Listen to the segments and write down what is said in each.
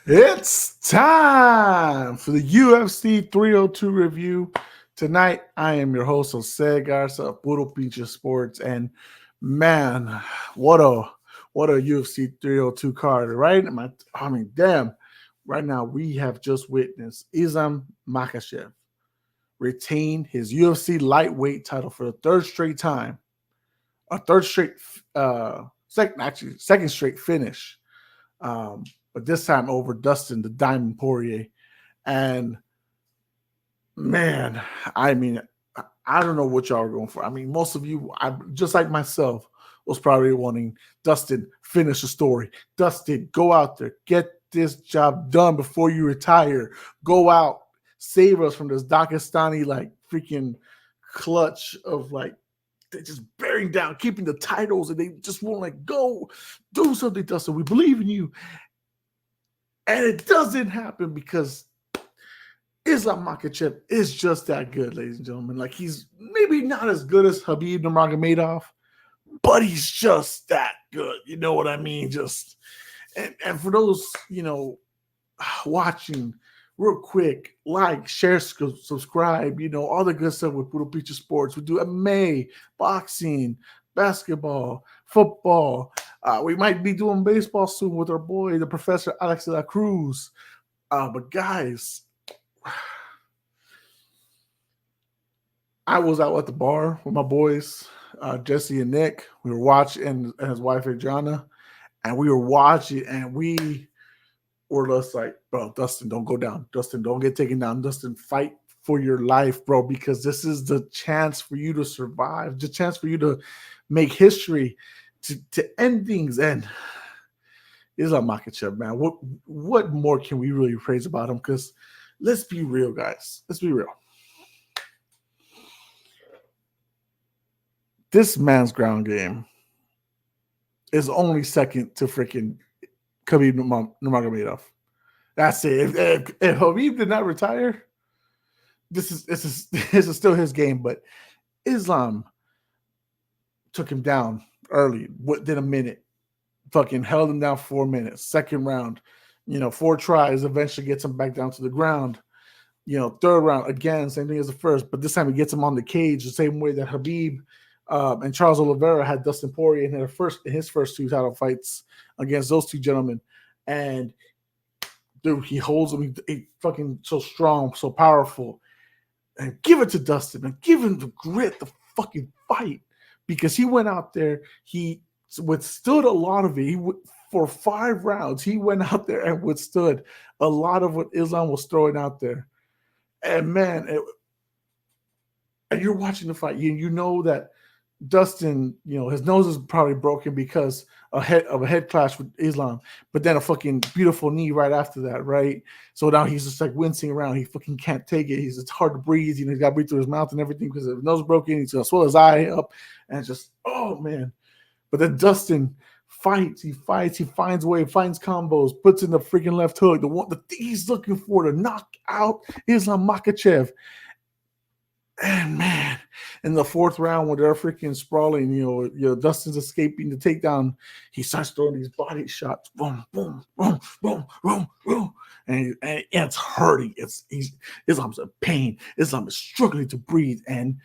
It's time for the UFC 302 review. Tonight, I am your host, Jose Garza of Puro Pinche Sports, and man, what a UFC 302 card, right? Damn. Right now, we have just witnessed Islam Makhachev retain his UFC Lightweight title for the third straight time, a third straight, second straight finish. But this time over Dustin the Diamond Poirier. And man, I mean, I don't know what y'all are going for. I mean, most of you, just like myself, was probably wanting Dustin finish the story. Dustin, go out there, get this job done before you retire. Go out, save us from this Dagestani like freaking clutch of like they're just bearing down, keeping the titles, and they just won't let go. Do something, Dustin. We believe in you. And it doesn't happen because Islam Makhachev is just that good, ladies and gentlemen. Like, he's maybe not as good as Khabib Nurmagomedov, but he's just that good. You know what I mean? And for those, watching, real quick, like, share, subscribe, all the good stuff with Puro Pinche Sports. We do MMA, boxing, basketball, football. We might be doing baseball soon with our boy, the Professor Alex de la Cruz. But guys, I was out at the bar with my boys, Jesse and Nick. We were watching, and his wife Adriana, and we were watching, and we were just like, bro, Dustin, don't go down. Dustin, don't get taken down. Dustin, fight for your life, bro, because this is the chance for you to survive, the chance for you to make history, to end things. And Islam Makhachev, man, what more can we really praise about him? Because let's be real, guys. Let's be real. This man's ground game is only second to freaking Khabib Nurmagomedov. That's it. If Khabib did not retire, this is still his game. But Islam took him down early, within a minute. Fucking held him down 4 minutes. Second round, 4 tries, eventually gets him back down to the ground. Third round, again, same thing as the first, but this time he gets him on the cage the same way that Khabib and Charles Oliveira had Dustin Poirier in his first 2 title fights against those 2 gentlemen. And dude, he holds him. He fucking so strong, so powerful. And give it to Dustin, and give him the grit, the fucking fight, because he went out there. He withstood a lot of it. For 5 rounds, he went out there and withstood a lot of what Islam was throwing out there. And man, and you're watching the fight. You know that Dustin, his nose is probably broken because of a head clash with Islam, but then a fucking beautiful knee right after that, right? So now he's just like wincing around. He fucking can't take it. It's hard to breathe. He's got to breathe through his mouth and everything because his nose is broken. He's gonna swell his eye up, and it's just, oh man. But then Dustin fights, he finds a way, finds combos, puts in the freaking left hook, the thing he's looking for to knock out Islam Makhachev. And man, in the 4th round when they're freaking sprawling, Dustin's escaping the takedown, he starts throwing these body shots, boom, boom, boom, boom, boom, boom, and it's hurting. Islam's in pain. Islam is struggling to breathe, and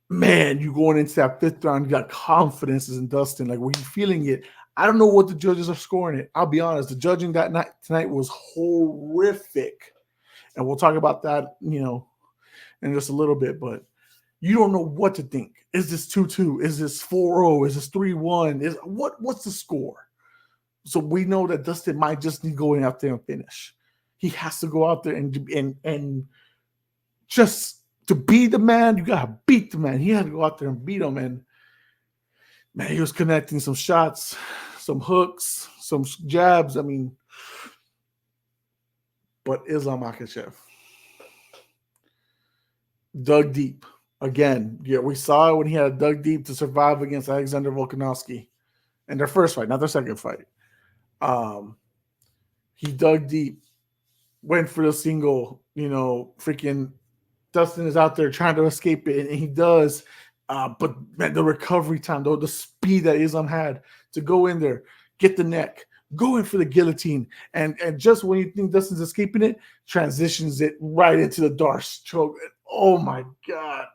man, you going into that 5th round, you got confidence in Dustin. Like, were you feeling it? I don't know what the judges are scoring it. I'll be honest, the judging that night tonight was horrific, and we'll talk about that, in just a little bit, but you don't know what to think. Is this 2-2? Is this 4-0? Is this 3-1? What's the score? So we know that Dustin might just need to go in out there and finish. He has to go out there and just to be the man, you gotta beat the man. He had to go out there and beat him, and man, he was connecting some shots, some hooks, some jabs. I mean, but Islam Makhachev dug deep again. Yeah, we saw it when he had dug deep to survive against Alexander Volkanovski in their first fight, not their second fight. He dug deep, went for the single. Freaking Dustin is out there trying to escape it, and he does. But man, the recovery time, though, the speed that Islam had to go in there, get the neck, going for the guillotine. And just when you think Dustin's escaping it, transitions it right into the Darce choke. Oh my God.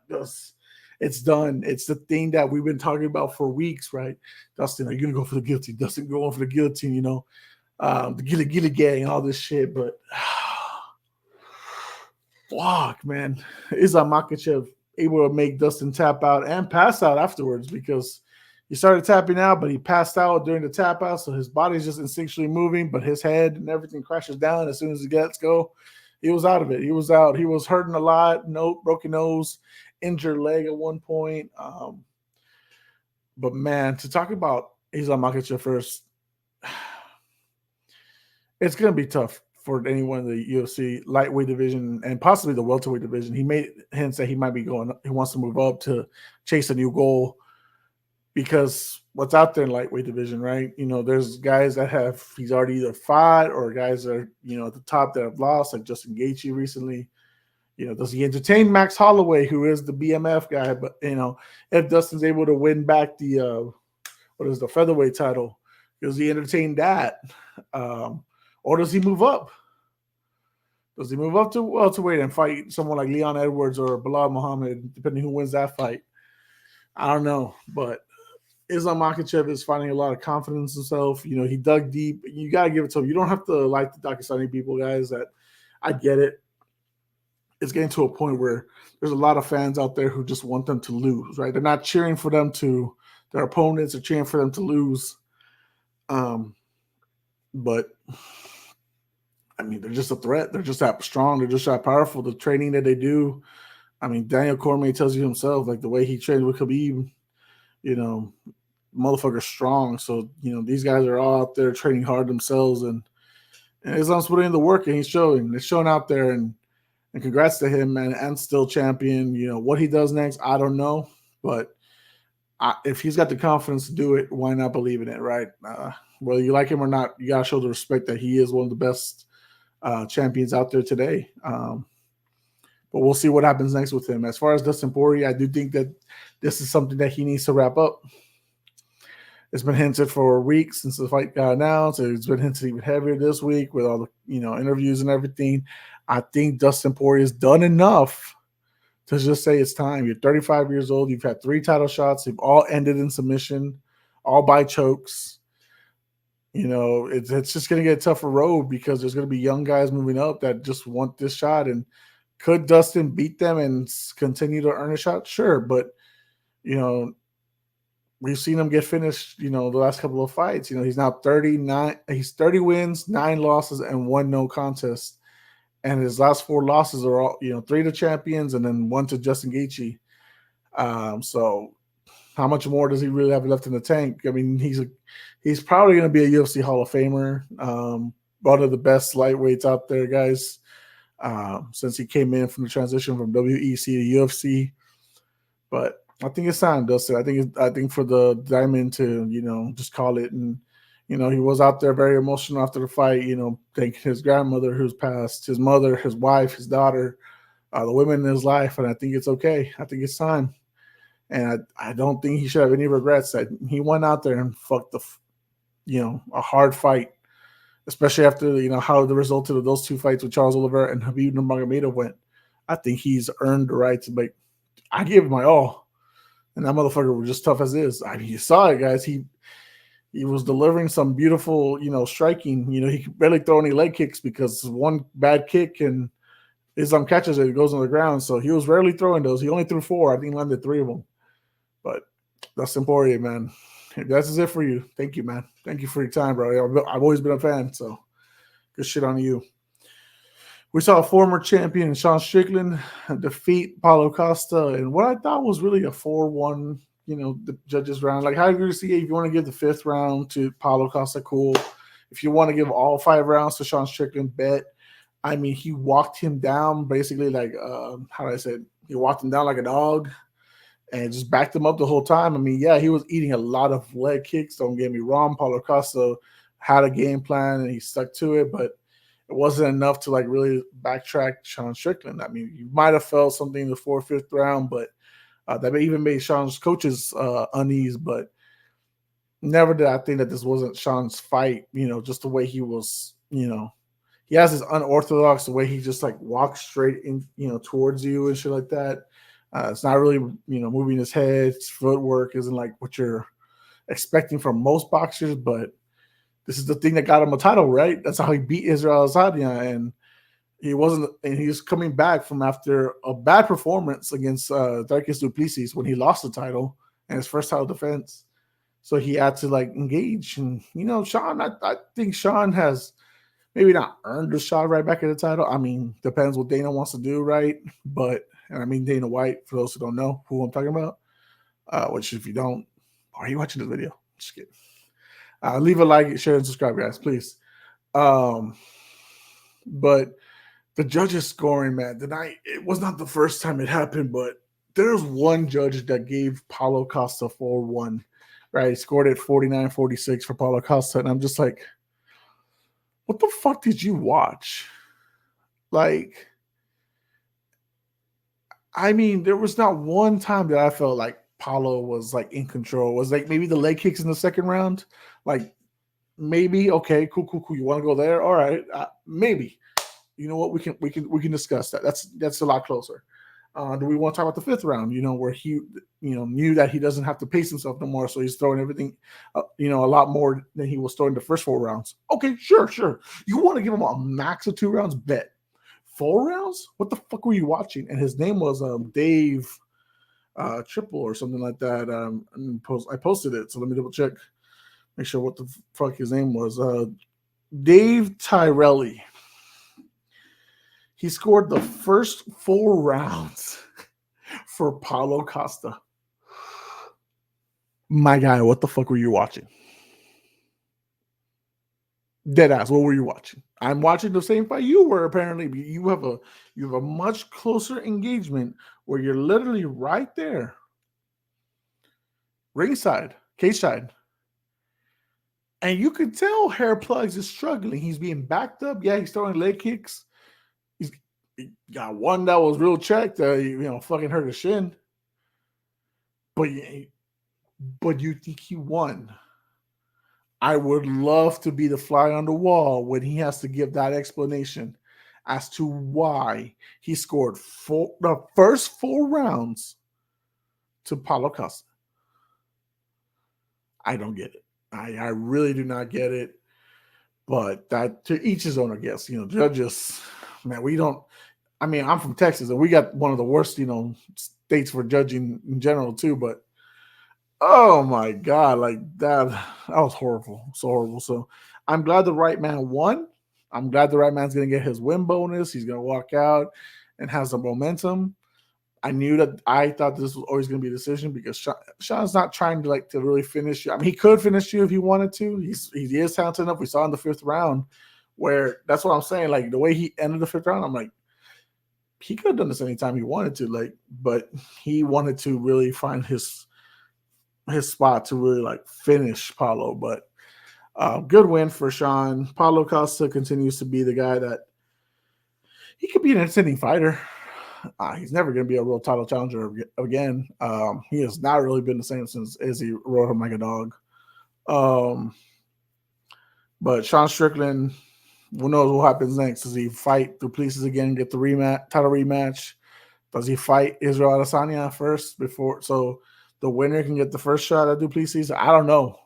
It's done. It's the thing that we've been talking about for weeks, right? Dustin, are you going to go for the guillotine? Dustin, going for the guillotine, the Gilly gang and all this shit. But fuck, man. Islam Makhachev able to make Dustin tap out and pass out afterwards because he started tapping out, but he passed out during the tap out. So his body's just instinctually moving, but his head and everything crashes down as soon as he gets go. He was out of it. He was out. He was hurting a lot. No broken nose, injured leg at one point. But man, to talk about Islam Makhachev first, it's going to be tough for anyone in the UFC lightweight division and possibly the welterweight division. He made hints that he might be going. He wants to move up to chase a new goal because what's out there in lightweight division, right? There's guys that he's already either fought or guys that are at the top that have lost, like Justin Gaethje recently. Does he entertain Max Holloway, who is the BMF guy? But if Dustin's able to win back the featherweight title, does he entertain that? Or does he move up? Does he move up to welterweight and fight someone like Leon Edwards or Bilal Muhammad, depending who wins that fight? I don't know, but Islam Makhachev is finding a lot of confidence in himself. He dug deep. You got to give it to him. You don't have to like the Pakistani people, guys. That I get it. It's getting to a point where there's a lot of fans out there who just want them to lose, right? They're not cheering for them to their opponents or cheering for them to lose. But I mean, they're just a threat. They're just that strong. They're just that powerful. The training that they do. I mean, Daniel Cormier tells you himself, like the way he trained with Khabib, motherfucker's strong. So, these guys are all out there training hard themselves, and Islam's putting in the work, and he's showing. It's showing out there, and congrats to him, man, and still champion. What he does next, I don't know, but if he's got the confidence to do it, why not believe in it, right? Whether you like him or not, you got to show the respect that he is one of the best champions out there today. But we'll see what happens next with him. As far as Dustin Poirier, I do think that this is something that he needs to wrap up. It's been hinted for weeks since the fight got announced. It's been hinted even heavier this week with all the interviews and everything. I think Dustin Poirier has done enough to just say it's time. You're 35 years old. You've had 3 title shots. They've all ended in submission, all by chokes. It's just going to get a tougher road because there's going to be young guys moving up that just want this shot. And could Dustin beat them and continue to earn a shot? Sure. But, we've seen him get finished, the last couple of fights. He's now 39. He's 30 wins, 9 losses, and 1 no contest. And his last 4 losses are all, 3 to champions and then 1 to Justin Gaethje. So how much more does he really have left in the tank? I mean, he's probably going to be a UFC Hall of Famer. One of the best lightweights out there, guys, since he came in from the transition from WEC to UFC. But I think it's time, Dustin. I think for the diamond to, just call it. And, he was out there very emotional after the fight, thanking his grandmother who's passed, his mother, his wife, his daughter, the women in his life. And I think it's okay. I think it's time. And I don't think he should have any regrets that he went out there and fucked a hard fight, especially after, how the result of those 2 fights with Charles Oliveira and Khabib Nurmagomedov went. I think he's earned the right to make. I gave him my all. And that motherfucker was just tough as is. I mean, you saw it, guys. He was delivering some beautiful, striking. He could barely throw any leg kicks because one bad kick and Islam catches it, it goes on the ground. So he was rarely throwing those. He only threw 4. I think he landed 3 of them. But Dustin Poirier, man. That's it for you. Thank you, man. Thank you for your time, bro. I've always been a fan, so good shit on you. We saw a former champion, Sean Strickland, defeat Paulo Costa in what I thought was really a 4-1, the judges round. Like, how do you see if you want to give the 5th round to Paulo Costa, cool. If you want to give all 5 rounds to Sean Strickland, bet. I mean, he walked him down basically like, how do I say it? He walked him down like a dog and just backed him up the whole time. I mean, yeah, he was eating a lot of leg kicks. Don't get me wrong. Paulo Costa had a game plan and he stuck to it, but it wasn't enough to really backtrack Sean Strickland. I mean, you might have felt something in the 4th, 5th round, but that even made Sean's coaches unease. But never did I think that this wasn't Sean's fight. Just the way he was. He has this unorthodox the way he just like walks straight in, towards you and shit like that. It's not really, moving his head. His footwork isn't like what you're expecting from most boxers, but this is the thing that got him a title, right? That's how he beat Israel Adesanya, and he's coming back from after a bad performance against Darkest Duplessis when he lost the title and his first title defense. So he had to like engage, and Sean. I think Sean has maybe not earned a shot right back at the title. I mean, depends what Dana wants to do, right? But, and I mean Dana White, for those who don't know who I'm talking about, which if you don't, why are you watching this video? Just kidding. Leave a like, share, and subscribe, guys, please. But the judges scoring, man, it was not the first time it happened, but there's one judge that gave Paulo Costa 4-1, right? He scored it 49-46 for Paulo Costa, and I'm just like, what the fuck did you watch? Like, I mean, there was not one time that I felt like Paulo was like in control. It was like maybe the leg kicks in the second round. Like, maybe, okay, cool. You want to go there? All right, maybe. You know what? We can discuss that. That's a lot closer. Do we want to talk about the fifth round? Where he, knew that he doesn't have to pace himself no more, so he's throwing everything, a lot more than he was throwing the first 4 rounds. Okay, sure. You want to give him a max of 2 rounds? Bet. 4 rounds? What the fuck were you watching? And his name was Dave Triple or something like that. I posted it, so let me double check, make sure what the fuck his name was. Dave Tyrelli. He scored the first 4 rounds for Paulo Costa. My guy, what the fuck were you watching? Deadass, what were you watching? I'm watching the same fight you were. Apparently, you have a much closer engagement where you're literally right there, ringside, cage side, and you could tell Hair Plugs is struggling. He's being backed up. Yeah, he's throwing leg kicks. He got one that was real checked. Fucking hurt his shin. But you think he won? I would love to be the fly on the wall when he has to give that explanation as to why he scored the first 4 rounds to Paulo Costa. I don't get it. I really do not get it. But that to each his own, I guess. Judges, man, we don't. I mean, I'm from Texas, and we got one of the worst, states for judging in general too. But oh my god, like that was horrible, so horrible. So I'm glad the right man won. I'm glad the right man's gonna get his win bonus. He's gonna walk out and has the momentum. I thought this was always gonna be a decision because Sean's not trying to really finish you. I mean, he could finish you if he wanted to. He is talented enough. We saw in the 5th round where that's what I'm saying. Like the way he ended the 5th round, I'm like, he could have done this anytime he wanted to, but he wanted to really find his spot to really finish Paulo. But good win for Sean. Paulo Costa continues to be the guy that he could be an entertaining fighter. He's never going to be a real title challenger again. He has not really been the same since Izzy rode him like a dog. But Sean Strickland, who knows what happens next? Does he fight Duplessis again, get the title rematch? Does he fight Israel Adesanya first so the winner can get the first shot at Duplessis? I don't know.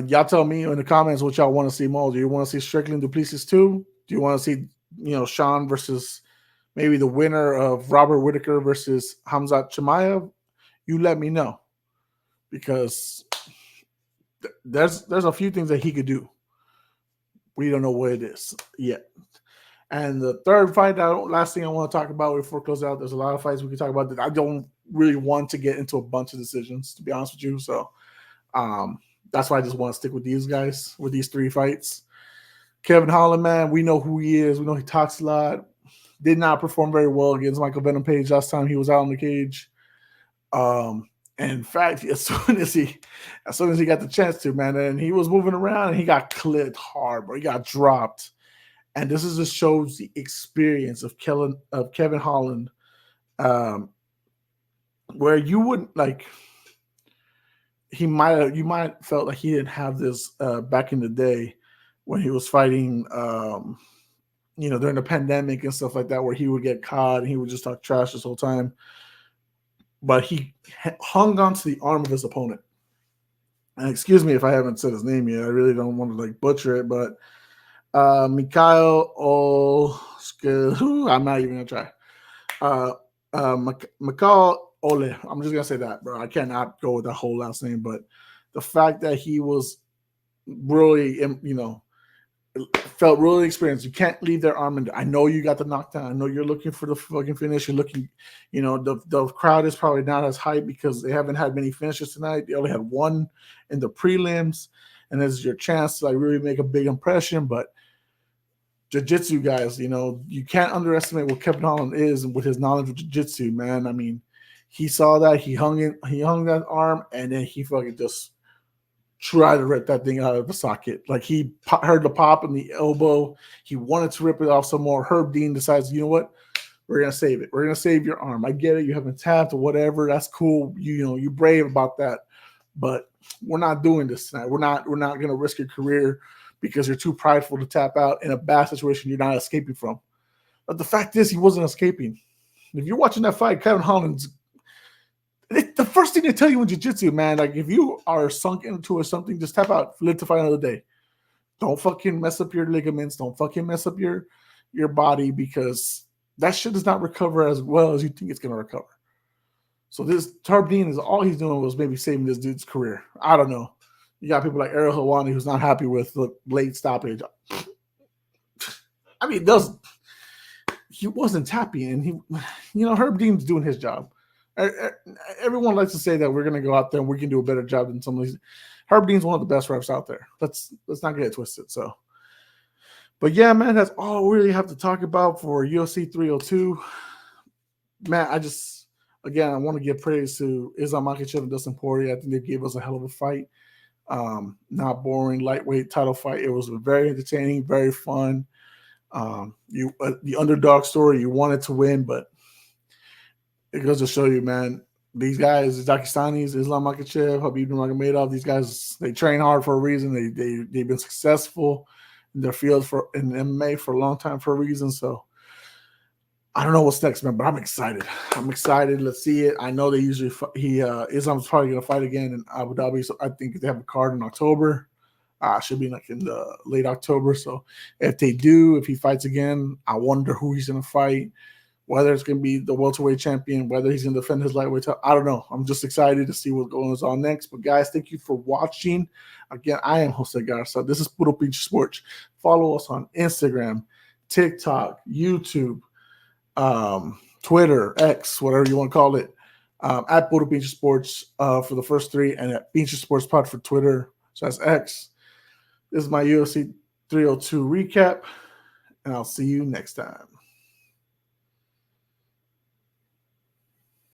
Y'all tell me in the comments what y'all want to see more. Do you want to see Strickland Duplessis too? Do you want to see Sean versus maybe the winner of Robert Whittaker versus Hamzat Chimaev? You let me know, because there's a few things that he could do. We don't know what it is yet. And the third fight, last thing I want to talk about before we close out, there's a lot of fights we can talk about that I don't really want to get into a bunch of decisions, to be honest with you. So that's why I just want to stick with these guys, with these 3 fights. Kevin Holland, man, we know who he is. We know he talks a lot. Did not perform very well against Michael Venom Page last time he was out in the cage. And in fact, as soon as he got the chance to, man, and he was moving around and he got clipped hard, bro. He got dropped. And this just shows the experience of Kevin Holland, where you wouldn't you might have felt like he didn't have this back in the day when he was fighting, during the pandemic and stuff like that, where he would get caught and he would just talk trash this whole time. But he hung on to the arm of his opponent. And excuse me if I haven't said his name yet. I really don't want to butcher it, but Mikhail I'm not even gonna try. Mikhail Ole. I'm just gonna say that, bro. I cannot go with that whole last name, but the fact that he was really, felt really experienced. You can't leave their arm in. I know you got the knockdown. I know you're looking for the fucking finish. You're looking, the crowd is probably not as hyped because they haven't had many finishes tonight. They only had one in the prelims, and this is your chance to really make a big impression. But jiu-jitsu guys, you can't underestimate what Kevin Holland is with his knowledge of jiu-jitsu, man. I mean, he saw that, he hung that arm, and then he fucking just try to rip that thing out of the socket. Like, he heard the pop in the elbow. He wanted to rip it off some more. Herb Dean decides, you know what? We're going to save it. We're going to save your arm. I get it. You haven't tapped or whatever. That's cool. You're brave about that. But we're not doing this tonight. We're not going to risk your career because you're too prideful to tap out in a bad situation you're not escaping from. But the fact is, he wasn't escaping. If you're watching that fight, Kevin Holland's the first thing they tell you in jiu-jitsu, man, like, if you are sunk into or something, just tap out, live to fight another day. Don't fucking mess up your ligaments. Don't fucking mess up your body, because that shit does not recover as well as you think it's going to recover. So this Herb Dean is all he's doing was maybe saving this dude's career. I don't know. You got people like Ariel Helwani who's not happy with the late stoppage. I mean, he wasn't happy, and Herb Dean's doing his job. Everyone likes to say that we're going to go out there and we can do a better job than some of these. Herb Dean's one of the best refs out there. Let's not get it twisted. So, but yeah, man, that's all we really have to talk about for UFC 302. Man, I want to give praise to Islam Makhachev and Dustin Poirier. I think they gave us a hell of a fight. Not boring, lightweight title fight. It was very entertaining, very fun. The underdog story, you wanted to win, but it goes to show you, man, these guys, the Daghestanis, Islam Makhachev, Khabib Nurmagomedov, these guys, they train hard for a reason. They've been successful in their field in MMA for a long time for a reason. So I don't know what's next, man, but I'm excited. Let's see it. I know they usually Islam's probably going to fight again in Abu Dhabi. So I think they have a card in October. Should be in the late October. So if he fights again, I wonder who he's going to fight. Whether it's going to be the welterweight champion, whether he's going to defend his lightweight title, I don't know. I'm just excited to see what goes on next. But guys, thank you for watching. Again, I am Jose Garza. This is Puro Pinche Sports. Follow us on Instagram, TikTok, YouTube, Twitter, X, whatever you want to call it, at Puro Pinche Sports for the first three, and at Pinche Sports Pod for Twitter. So that's X. This is my UFC 302 recap, and I'll see you next time.